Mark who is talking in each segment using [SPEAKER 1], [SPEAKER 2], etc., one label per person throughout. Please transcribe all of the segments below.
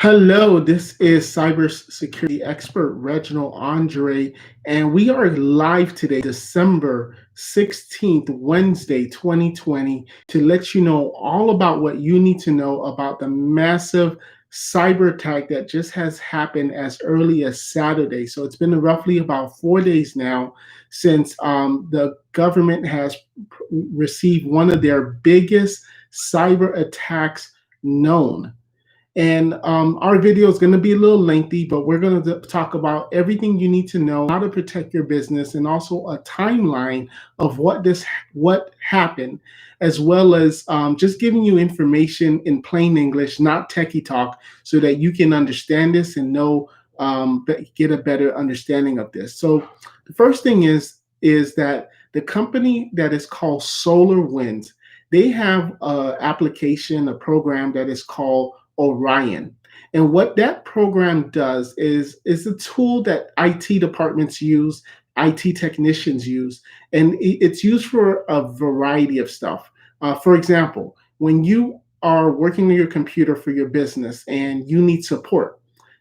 [SPEAKER 1] Hello, this is cybersecurity expert Reginald Andre, and we are live today, December 16th, Wednesday, 2020, to let you know all about what you need to know about the massive cyber attack that just has happened as early as Saturday. So it's been roughly about 4 days now since the government has received one of their biggest cyber attacks known. And our video is going to be a little lengthy, but we're going to talk about everything you need to know, how to protect your business, and also a timeline of what happened, as well as just giving you information in plain English, not techie talk, so that you can understand this and know get a better understanding of this. So the first thing is that the company that is called Solarwinds, they have an application, a program that is called Orion. And what that program does is a tool that IT departments use, IT technicians use, and it's used for a variety of stuff. For example, when you are working on your computer for your business and you need support,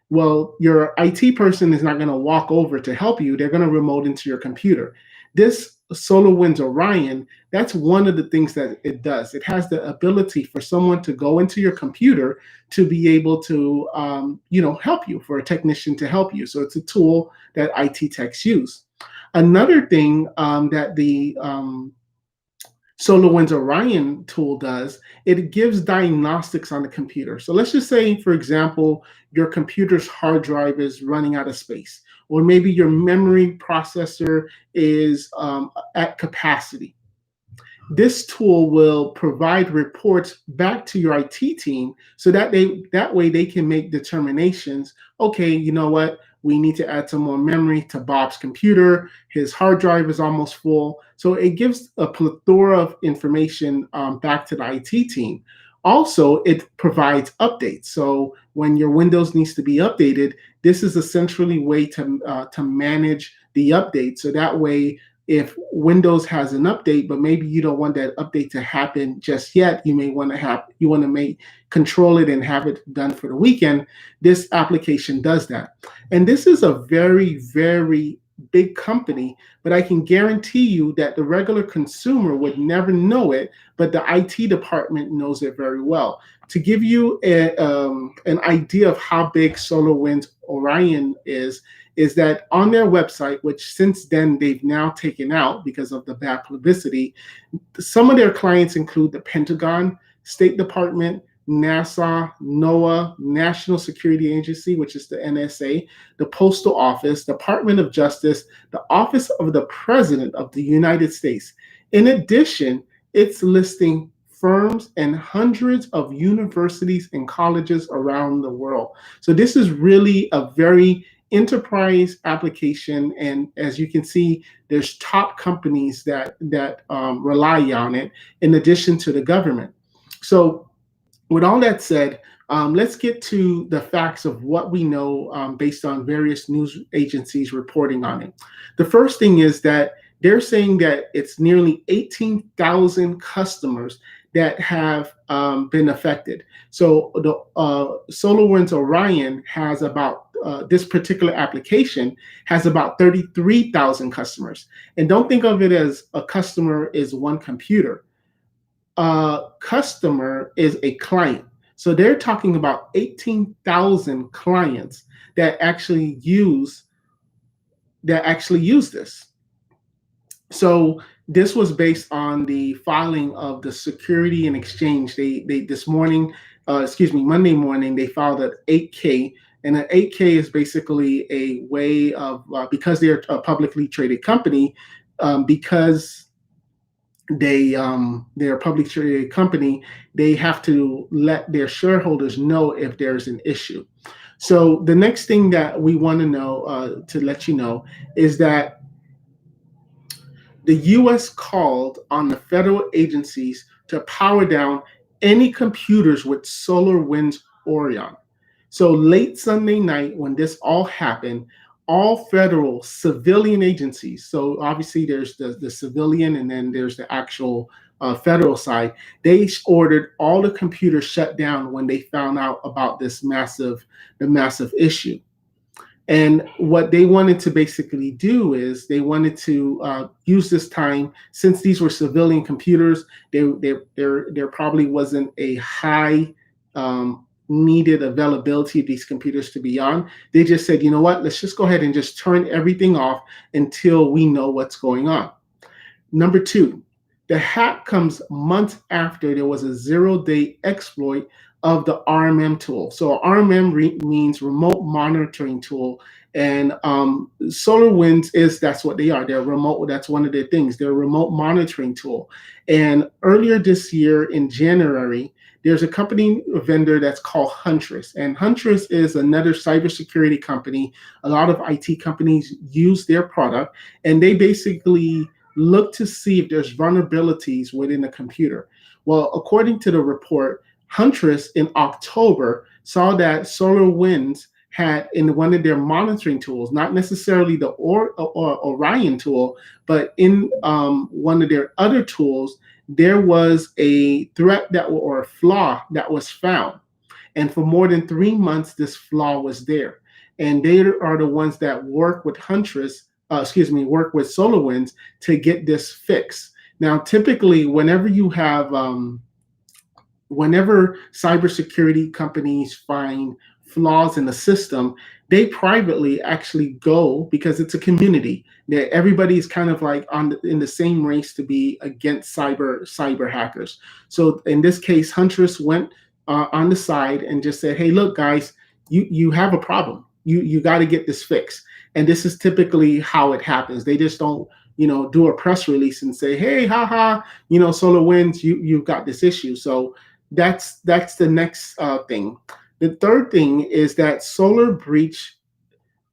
[SPEAKER 1] well, your IT person is not going to walk over to help you. They're going to remote into your computer. This SolarWinds Orion, that's one of the things that it does. It has the ability for someone to go into your computer to be able to, help you, for a technician to help you. So it's a tool that IT techs use. Another thing that the SolarWinds Orion tool does, it gives diagnostics on the computer. So let's just say, for example, your computer's hard drive is running out of space, or maybe your memory processor is at capacity. This tool will provide reports back to your IT team so that way they can make determinations. Okay, you know what? We need to add some more memory to Bob's computer. His hard drive is almost full. So it gives a plethora of information back to the IT team. Also, it provides updates. So when your Windows needs to be updated, this is a centrally way to manage the update. So that way, if Windows has an update, but maybe you don't want that update to happen just yet, you want to control it and have it done for the weekend. This application does that. And this is a very, very big company, but I can guarantee you that the regular consumer would never know it, but the IT department knows it very well. To give you an idea of how big SolarWinds Orion is that on their website, which since then they've now taken out because of the bad publicity, some of their clients include the Pentagon, State Department, NASA, NOAA, National Security Agency, which is the NSA, the Postal Office, Department of Justice, the Office of the President of the United States. In addition, it's listing firms and hundreds of universities and colleges around the world. So this is really a very enterprise application, and as you can see, there's top companies that rely on it in addition to the government. So with all that said, let's get to the facts of what we know based on various news agencies reporting on it. The first thing is that they're saying that it's nearly 18,000 customers that have been affected. So the SolarWinds Orion has about this particular application has about 33,000 customers. And don't think of it as a customer is one computer. A customer is a client. So they're talking about 18,000 clients that actually use this. So this was based on the filing of the Security and Exchange. They this morning, Monday morning, they filed an 8K, and an 8K is basically a way of because they're a publicly traded company, because they're a publicly traded company, they have to let their shareholders know if there's an issue. So the next thing that we want to know, to let you know, is that the U.S. called on the federal agencies to power down any computers with SolarWinds Orion. So late Sunday night, when this all happened, all federal civilian agencies, so obviously there's the civilian and then there's the actual federal side, they ordered all the computers shut down when they found out about the massive issue. And what they wanted to basically do is they wanted to use this time, since these were civilian computers, there probably wasn't a high needed availability of these computers to be on. They just said, you know what, let's just go ahead and just turn everything off until we know what's going on. Number two, the hack comes months after there was a zero-day exploit of the RMM tool. So RMM means remote monitoring tool, and SolarWinds that's what they are. They're remote. That's one of their things. They're a remote monitoring tool. And earlier this year in January, there's a company vendor that's called Huntress, and Huntress is another cybersecurity company. A lot of IT companies use their product, and they basically look to see if there's vulnerabilities within a computer. Well, according to the report, Huntress in October saw that SolarWinds had in one of their monitoring tools, not necessarily the Orion tool, but in one of their other tools, there was a threat or a flaw that was found. And for more than 3 months, this flaw was there. And they are the ones that work with work with SolarWinds to get this fixed. Now, typically, whenever cybersecurity companies find flaws in the system, they privately actually go, because it's a community that everybody's kind of like in the same race to be against cyber hackers. So in this case, Huntress went on the side and just said, hey, look, guys, you have a problem. You got to get this fixed. And this is typically how it happens. They just don't, do a press release and say, hey, haha, SolarWinds, you've got this issue. So that's the next thing. The third thing is that SolarBreach,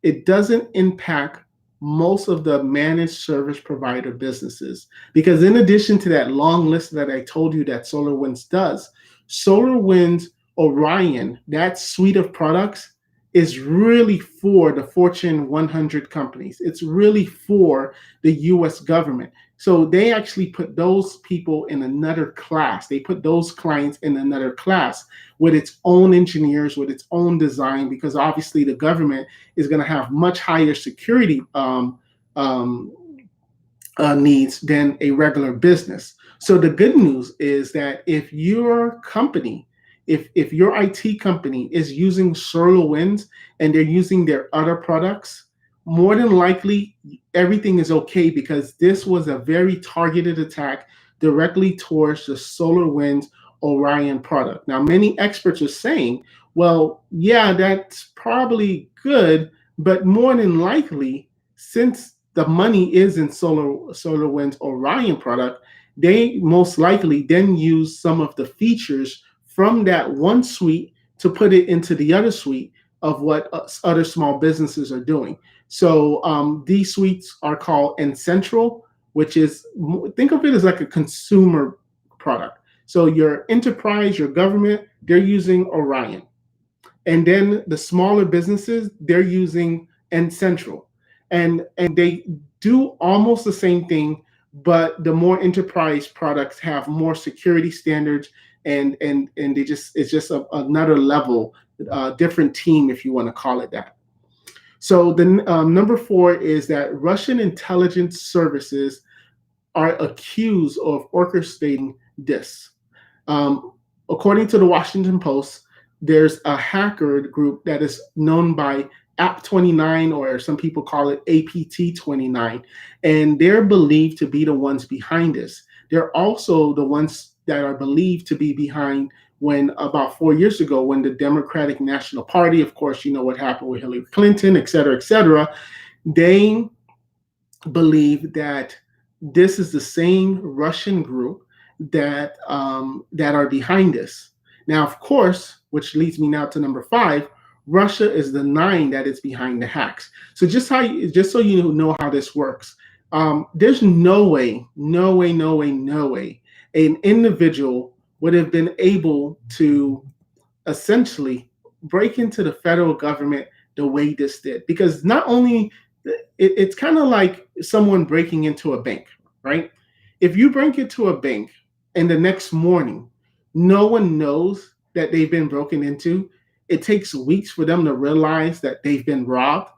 [SPEAKER 1] it doesn't impact most of the managed service provider businesses, because in addition to that long list that I told you that SolarWinds does, SolarWinds Orion, that suite of products, is really for the Fortune 100 companies. It's really for the US government. So they actually put those people in another class. They put those clients in another class with its own engineers, with its own design, because obviously the government is going to have much higher security needs than a regular business. So the good news is that if your company, if your IT company is using SolarWinds and they're using their other products, more than likely everything is okay, because this was a very targeted attack directly towards the SolarWinds Orion product. Now, many experts are saying, well, yeah, that's probably good, but more than likely, since the money is in SolarWinds Orion product, they most likely then use some of the features from that one suite to put it into the other suite of what other small businesses are doing. So these suites are called N-Central, which is, think of it as like a consumer product. So your enterprise, your government, they're using Orion. And then the smaller businesses, they're using N-Central. And they do almost the same thing, but the more enterprise products have more security standards, and it's just another level, different team, if you want to call it that. So the number 4 is that Russian intelligence services are accused of orchestrating this. According to the Washington Post, there's a hacker group that is known by AP29, or some people call it APT29, and they're believed to be the ones behind this. They're also the ones that are believed to be behind when about 4 years ago, when the Democratic National Party, of course, you know what happened with Hillary Clinton, et cetera, they believe that this is the same Russian group that are behind this. Now, of course, which leads me now to number 5, Russia is denying that it's behind the hacks. So just so you know how this works, there's no way an individual would have been able to essentially break into the federal government the way this did. Because not only, it's kind of like someone breaking into a bank, right? If you break into a bank, and the next morning, no one knows that they've been broken into. It takes weeks for them to realize that they've been robbed.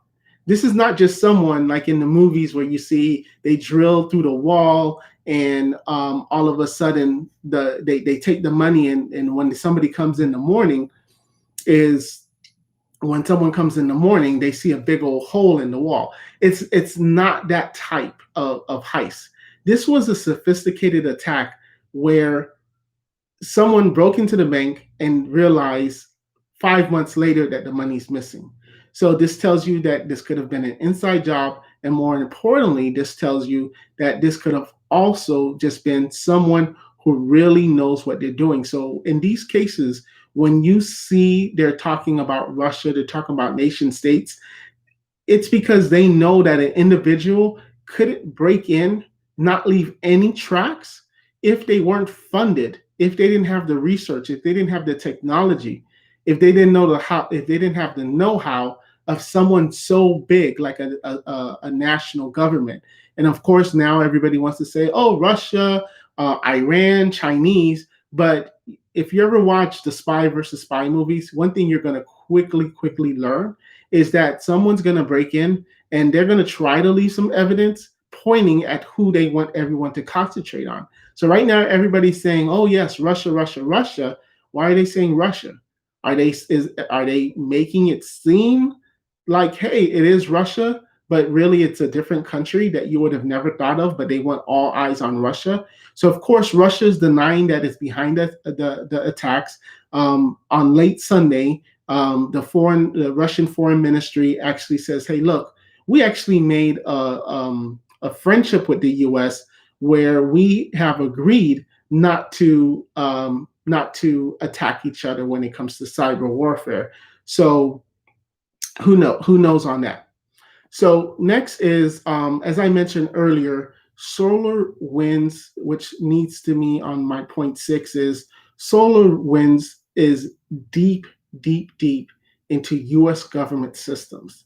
[SPEAKER 1] This is not just someone like in the movies where you see they drill through the wall and all of a sudden they take the money, and when somebody comes in the morning, is when someone comes in the morning, they see a big old hole in the wall. It's not that type of heist. This was a sophisticated attack where someone broke into the bank and realized 5 months later that the money's missing. So this tells you that this could have been an inside job, and more importantly, this tells you that this could have also just been someone who really knows what they're doing. So in these cases, when you see they're talking about Russia, they're talking about nation states, it's because they know that an individual couldn't break in, not leave any tracks if they weren't funded, if they didn't have the research, if they didn't have the technology, if they didn't know if they didn't have the know-how of someone so big like a national government. And of course, now everybody wants to say, oh, Russia, Iran, Chinese. But if you ever watch the spy versus spy movies, one thing you're going to quickly learn is that someone's going to break in and they're going to try to leave some evidence pointing at who they want everyone to concentrate on. So right now, everybody's saying, oh, yes, Russia, Russia, Russia. Why are they saying Russia? Are they making it seem like, hey, it is Russia, but really it's a different country that you would have never thought of, but they want all eyes on Russia? So of course, Russia is denying that it's behind the attacks. On late Sunday, the Russian Foreign Ministry actually says, hey, look, we actually made a friendship with the U.S. where we have agreed not to attack each other when it comes to cyber warfare. So who knows on that? So next is, as I mentioned earlier, Solarwinds, which needs to be on my point 6, is Solarwinds is deep into U.S. government systems.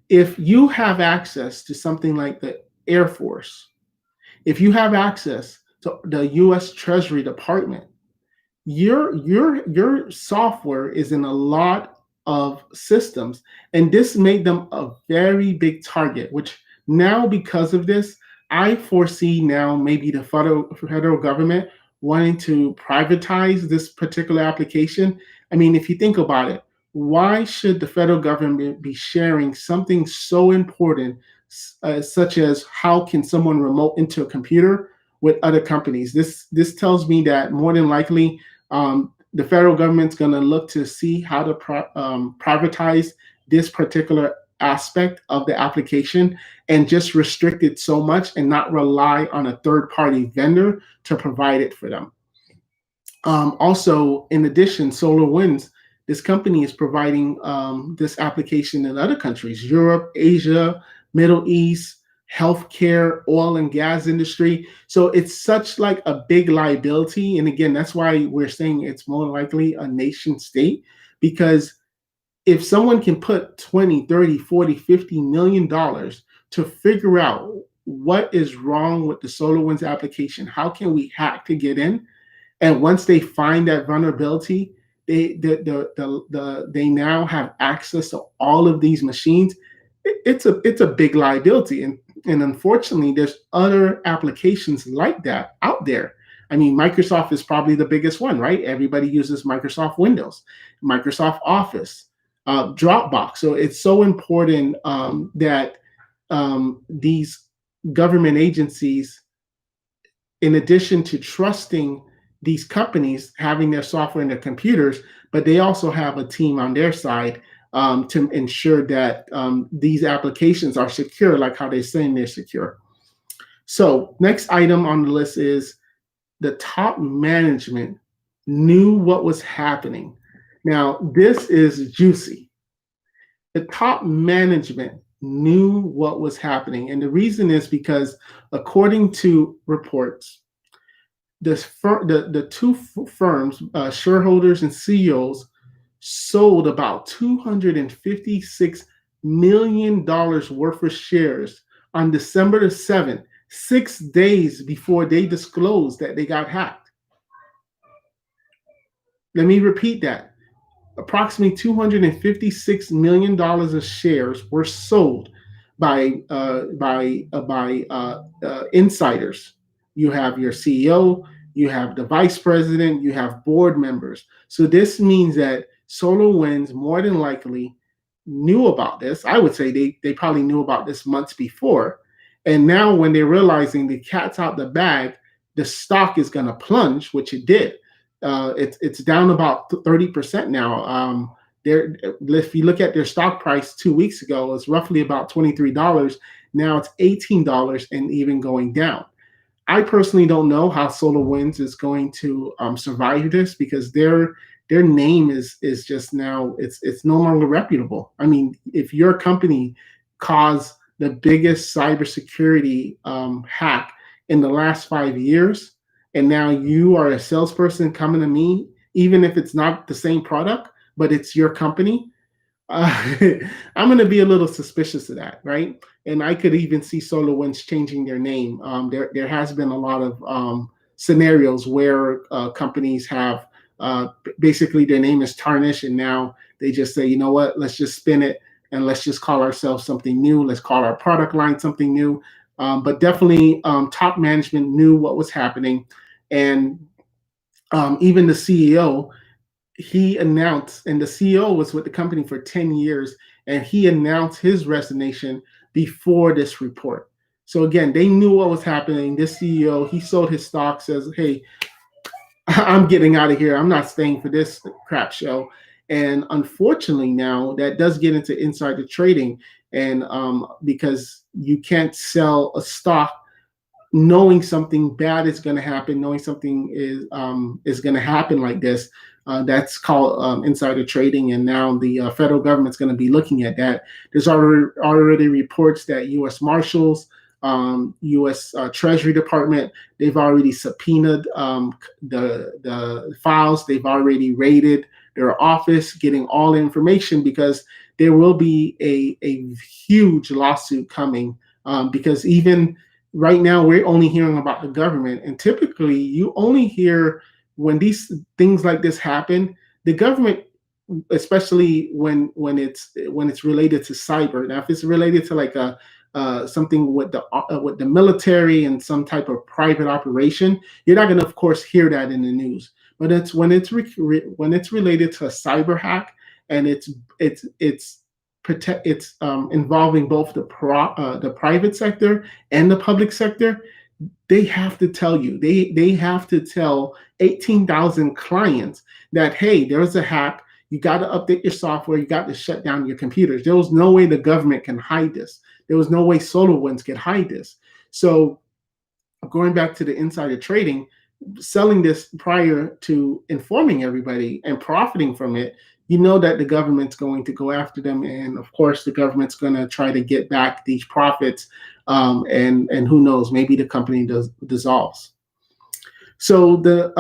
[SPEAKER 1] If you have access to something like the Air Force, if you have access to the U.S. Treasury Department, your software is in a lot of systems, and this made them a very big target, which now, because of this, I foresee now maybe the federal government wanting to privatize this particular application. I mean, if you think about it, why should the federal government be sharing something so important, such as how can someone remote into a computer with other companies? This tells me that more than likely, the federal government's going to look to see how to privatize this particular aspect of the application and just restrict it so much and not rely on a third-party vendor to provide it for them. Also, in addition, SolarWinds, this company is providing this application in other countries: Europe, Asia, Middle East, healthcare, oil and gas industry. So it's such like a big liability. And again, that's why we're saying it's more likely a nation state, because if someone can put 20, 30, 40, 50 million dollars to figure out what is wrong with the SolarWinds application, how can we hack to get in? And once they find that vulnerability, they now have access to all of these machines. It's a big liability. And unfortunately, there's other applications like that out there. I mean, Microsoft is probably the biggest one, right? Everybody uses Microsoft Windows, Microsoft Office, Dropbox. So it's so important that these government agencies, in addition to trusting these companies having their software in their computers, but they also have a team on their side to ensure that these applications are secure, like how they're saying they're secure. So next item on the list is the top management knew what was happening. Now, this is juicy. The top management knew what was happening. And the reason is because, according to reports, the two firms, shareholders and CEOs, sold about $256 million worth of shares on December the 7th, 6 days before they disclosed that they got hacked. Let me repeat that. Approximately $256 million of shares were sold by insiders. You have your CEO, you have the vice president, you have board members. So this means that SolarWinds more than likely knew about this. I would say they probably knew about this months before. And now when they're realizing the cat's out the bag, the stock is going to plunge, which it did. It's down about 30% now. If you look at their stock price 2 weeks ago, it's roughly about $23. Now it's $18 and even going down. I personally don't know how SolarWinds is going to survive this, because their name is just now, it's no longer reputable. I mean, if your company caused the biggest cybersecurity hack in the last 5 years, and now you are a salesperson coming to me, even if it's not the same product, but it's your company, uh, I'm going to be a little suspicious of that, right? And I could even see SolarWinds changing their name. There has been a lot of scenarios where companies have basically their name is tarnished, and now they just say, you know what, let's just spin it and let's just call ourselves something new. Let's call our product line something new. But definitely, top management knew what was happening, and even the CEO, he announced, and the CEO was with the company for 10 years, and he announced his resignation before this report. So again, they knew what was happening. This CEO, he sold his stock, says, hey, I'm getting out of here. I'm not staying for this crap show. And unfortunately, now that does get into insider trading, and because you can't sell a stock knowing something bad is going to happen, knowing something is going to happen like this. That's called insider trading, and now the federal government's going to be looking at that. There's already reports that U.S. Marshals, U.S. Treasury Department, they've already subpoenaed the files. They've already raided their office, getting all the information, because there will be a huge lawsuit coming. Because even right now, we're only hearing about the government, and typically you only hear when these things like this happen, the government, especially when it's related to cyber. Now, if it's related to like a something with the military and some type of private operation, you're not going to, of course, hear that in the news. But it's when it's related to a cyber hack, and it's involving both the private sector and the public sector. They have to tell you. They have to tell 18,000 clients that, hey, there's a hack. You got to update your software. You got to shut down your computers. There was no way the government can hide this. There was no way SolarWinds could hide this. So going back to the insider trading, selling this prior to informing everybody and profiting from it, you know that the government's going to go after them, and of course the government's going to try to get back these profits, and who knows, maybe the company dissolves. So the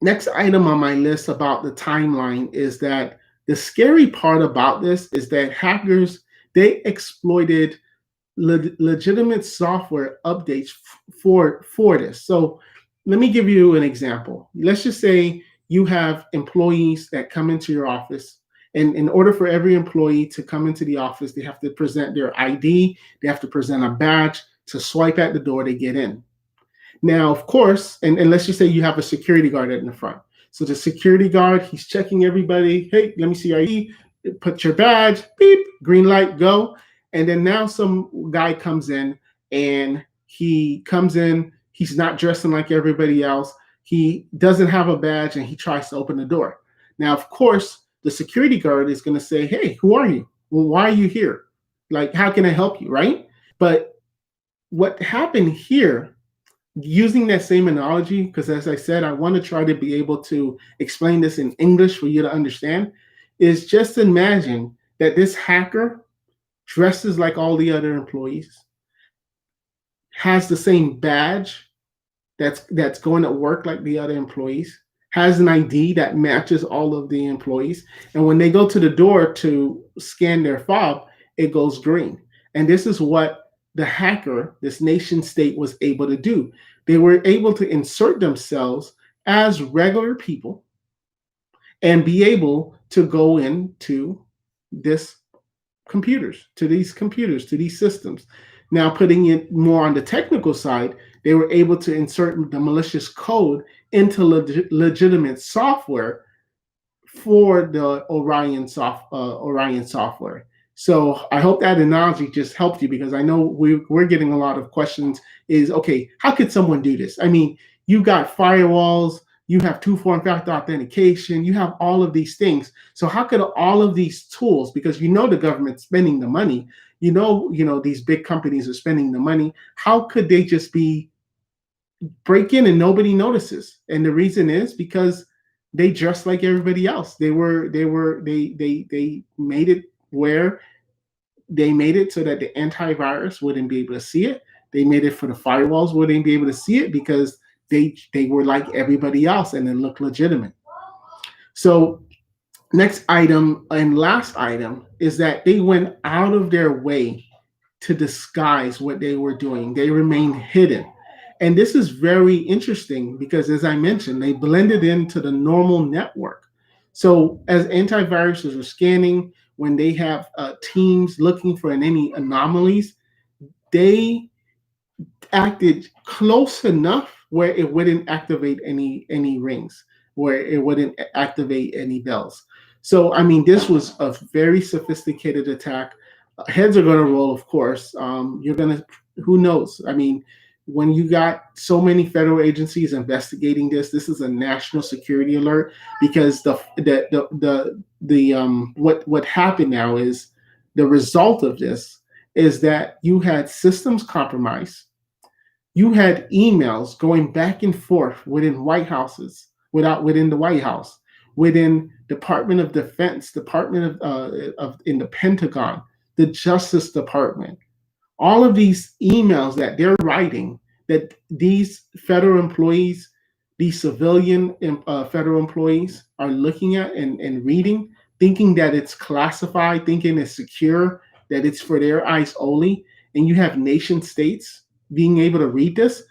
[SPEAKER 1] next item on my list about the timeline is that the scary part about this is that hackers, they exploited legitimate software updates for this. So let me give you an example. Let's just say you have employees that come into your office, and in order for every employee to come into the office, they have to present their ID, they have to present a badge to swipe at the door to get in. Now, of course, and let's just say you have a security guard in the front. So the security guard, he's checking everybody. Hey, let me see your ID. Put your badge. Beep. Green light. Go. And then now some guy comes in, and he comes in. He's not dressing like everybody else. He doesn't have a badge, and he tries to open the door. Now, of course, the security guard is going to say, hey, who are you? Well, why are you here? Like, how can I help you, right? But what happened here, using that same analogy, because as I said, I want to try to be able to explain this in English for you to understand, is just imagine that this hacker dresses like all the other employees, has the same badge that's going to work like the other employees, has an ID that matches all of the employees, and when they go to the door to scan their fob, it goes green. And this is what the hacker, this nation state, was able to do. They were able to insert themselves as regular people, and be able to go into this computers, to these systems. Now, putting it more on the technical side, they were able to insert the malicious code into legitimate software for the Orion software. So I hope that analogy just helped you, because I know we're getting a lot of questions. Is okay, how could someone do this? I mean, you got firewalls, you have two-form factor authentication, you have all of these things. So how could all of these tools, because you know the government's spending the money, you know these big companies are spending the money, how could they just break in and nobody notices? And the reason is because they dress like everybody else. They made it where they made it so that the antivirus wouldn't be able to see it. They made it for the firewalls wouldn't be able to see it, because they were like everybody else and it looked legitimate. So next item and last item is that they went out of their way to disguise what they were doing. They remained hidden. And this is very interesting because, as I mentioned, they blended into the normal network. So as antiviruses are scanning, when they have teams looking for any anomalies, they acted close enough where it wouldn't activate any rings, where it wouldn't activate any bells. So, I mean, this was a very sophisticated attack. Heads are going to roll, of course. You're going to, who knows? I mean, when you got so many federal agencies investigating this is a national security alert, because what happened now is the result of this is that you had systems compromised. You had emails going back and forth within White Houses, within the White House, within Department of Defense, Department of in the Pentagon, the Justice Department. All of these emails that they're writing, that these federal employees, these civilian federal employees are looking at and reading, thinking that it's classified, thinking it's secure, that it's for their eyes only, and you have nation states being able to read this.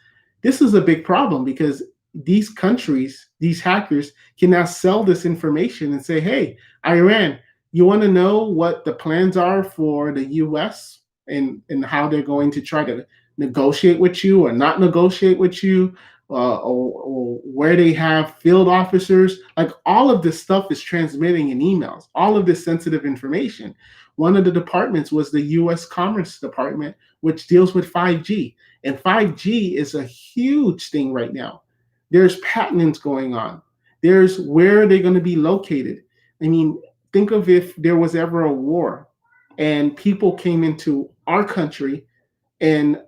[SPEAKER 1] This is a big problem, because these countries, these hackers, can now sell this information and say, hey, Iran, you want to know what the plans are for the US and how they're going to try to negotiate with you or not negotiate with you, or where they have field officers. Like, all of this stuff is transmitting in emails, all of this sensitive information. One of the departments was the US Commerce Department, which deals with 5G. And 5G is a huge thing right now. There's patents going on. There's where they're going to be located. I mean, think of if there was ever a war and people came into our country and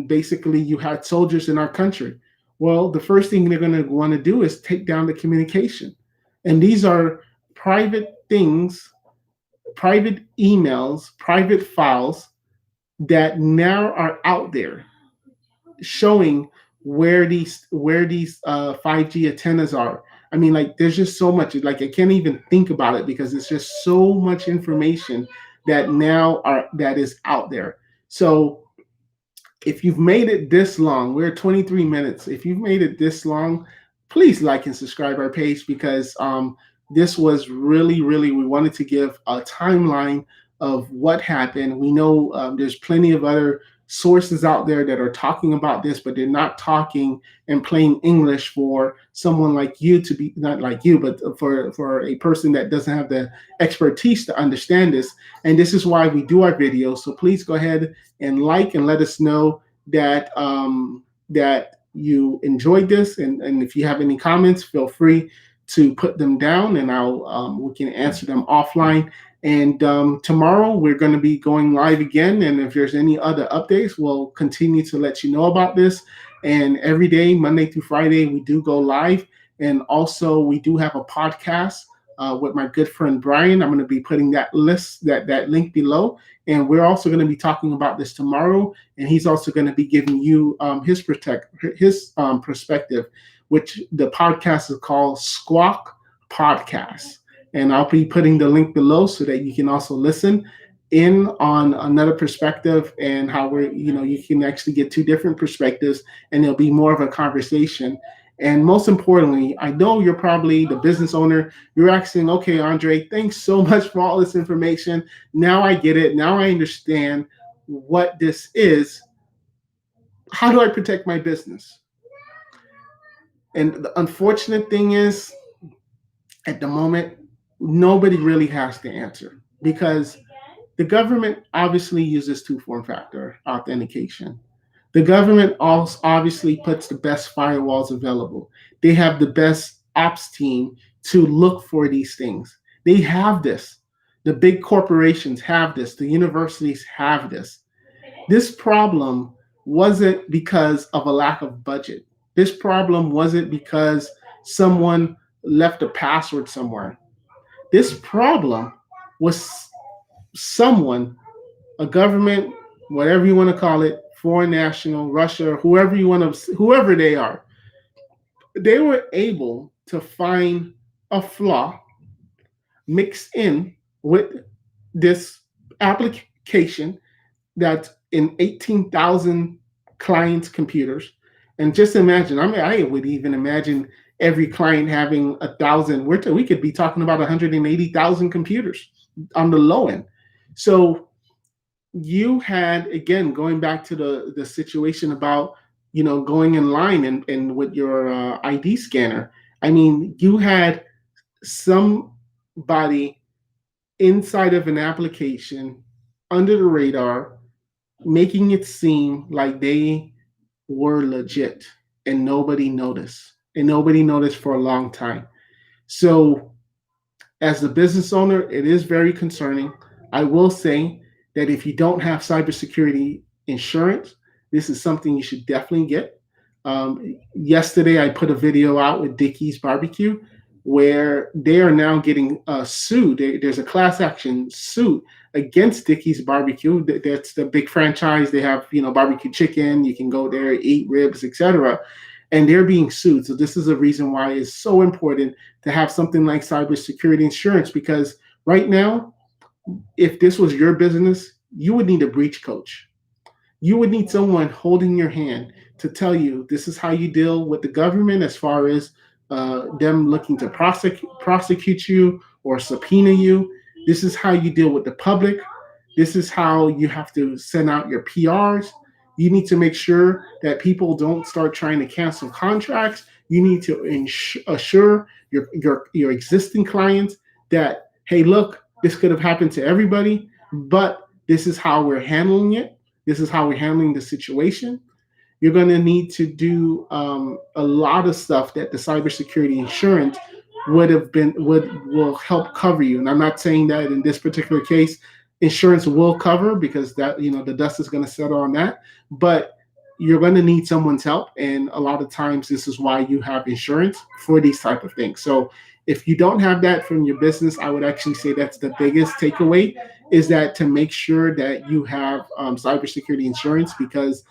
[SPEAKER 1] basically you had soldiers in our country. Well, the first thing they're going to want to do is take down the communication. And these are private things, private emails, private files that now are out there showing where these 5G antennas are. I mean, like, there's just so much, like, I can't even think about it, because it's just so much information that that is out there. So if you've made it this long, we're 23 minutes. If you've made it this long, please like and subscribe our page, because this was really, we wanted to give a timeline of what happened. We know there's plenty of other sources out there that are talking about this, but they're not talking in plain English for someone like you to be, not like you, but for a person that doesn't have the expertise to understand this. And this is why we do our videos. So please go ahead and like and let us know that that you enjoyed this. And if you have any comments, feel free to put them down, and we can answer them offline. And tomorrow we're going to be going live again. And if there's any other updates, we'll continue to let you know about this. And every day, Monday through Friday, we do go live. And also we do have a podcast with my good friend Brian. I'm going to be putting that link below. And we're also going to be talking about this tomorrow. And he's also going to be giving you his perspective, which the podcast is called Squawk Podcast. And I'll be putting the link below so that you can also listen in on another perspective, and how you can actually get two different perspectives, and it'll be more of a conversation. And most importantly, I know you're probably the business owner. You're asking, okay, Andre, thanks so much for all this information. Now I get it. Now I understand what this is. How do I protect my business? And the unfortunate thing is, at the moment, nobody really has the answer because the government obviously uses two-form factor authentication. The government also obviously puts the best firewalls available. They have the best ops team to look for these things. They have this. The big corporations have this. The universities have this. This problem wasn't because of a lack of budget. This problem wasn't because someone left a password somewhere. This problem was someone, a government, whatever you want to call it, foreign national, Russia, whoever you want to, whoever they are, they were able to find a flaw mixed in with this application that's in 18,000 clients' computers. And just imagine, I mean, I would even imagine every client having 1,000. We could be talking about 180,000 computers on the low end. So you had, again, going back to the situation about, going in line and with your ID scanner. I mean, you had somebody inside of an application under the radar making it seem like they were legit and nobody noticed. And nobody noticed for a long time. So as a business owner, it is very concerning. I will say that if you don't have cybersecurity insurance, this is something you should definitely get. Yesterday, I put a video out with Dickey's Barbecue where they are now getting sued. There's a class action suit against Dickey's Barbecue. That's the big franchise. They have, barbecue chicken. You can go there, eat ribs, etc. And they're being sued. So this is a reason why it's so important to have something like cybersecurity insurance, because right now, if this was your business, you would need a breach coach. You would need someone holding your hand to tell you this is how you deal with the government as far as them looking to prosecute you or subpoena you. This is how you deal with the public. This is how you have to send out your PRs. You need to make sure that people don't start trying to cancel contracts. You need to assure your existing clients that, hey, look, this could have happened to everybody, but this is how we're handling it. This is how we're handling the situation. You're going to need to do a lot of stuff that the cybersecurity insurance will help cover you. And I'm not saying that in this particular case, insurance will cover, because that, the dust is going to settle on that. But you're going to need someone's help, and a lot of times this is why you have insurance for these type of things. So if you don't have that from your business, I would actually say that's the biggest takeaway, is that to make sure that you have cybersecurity insurance, because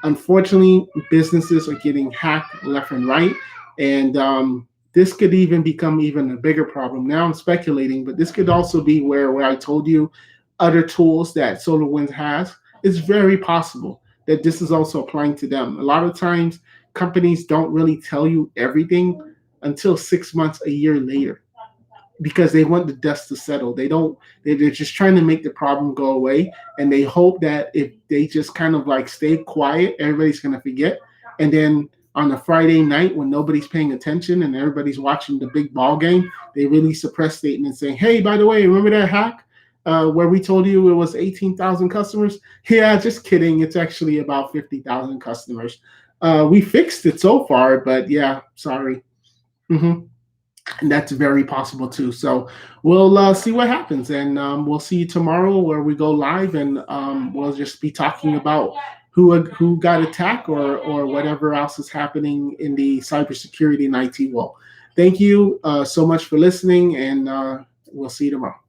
[SPEAKER 1] unfortunately businesses are getting hacked left and right. And this could even become even a bigger problem. Now I'm speculating, but this could also be where I told you other tools that SolarWinds has. It's very possible that this is also applying to them. A lot of times companies don't really tell you everything until 6 months, a year later, because they want the dust to settle. They're just trying to make the problem go away. And they hope that if they just kind of like stay quiet, everybody's going to forget. And then on a Friday night when nobody's paying attention and everybody's watching the big ball game, they release a press statement saying, hey, by the way, remember that hack where we told you it was 18,000 customers? Yeah, just kidding. It's actually about 50,000 customers. We fixed it so far, but yeah, sorry. Mm-hmm. And that's very possible too. So we'll see what happens, and we'll see you tomorrow where we go live, and we'll just be talking about who got attacked or whatever else is happening in the cybersecurity and IT world. Thank you so much for listening, and we'll see you tomorrow.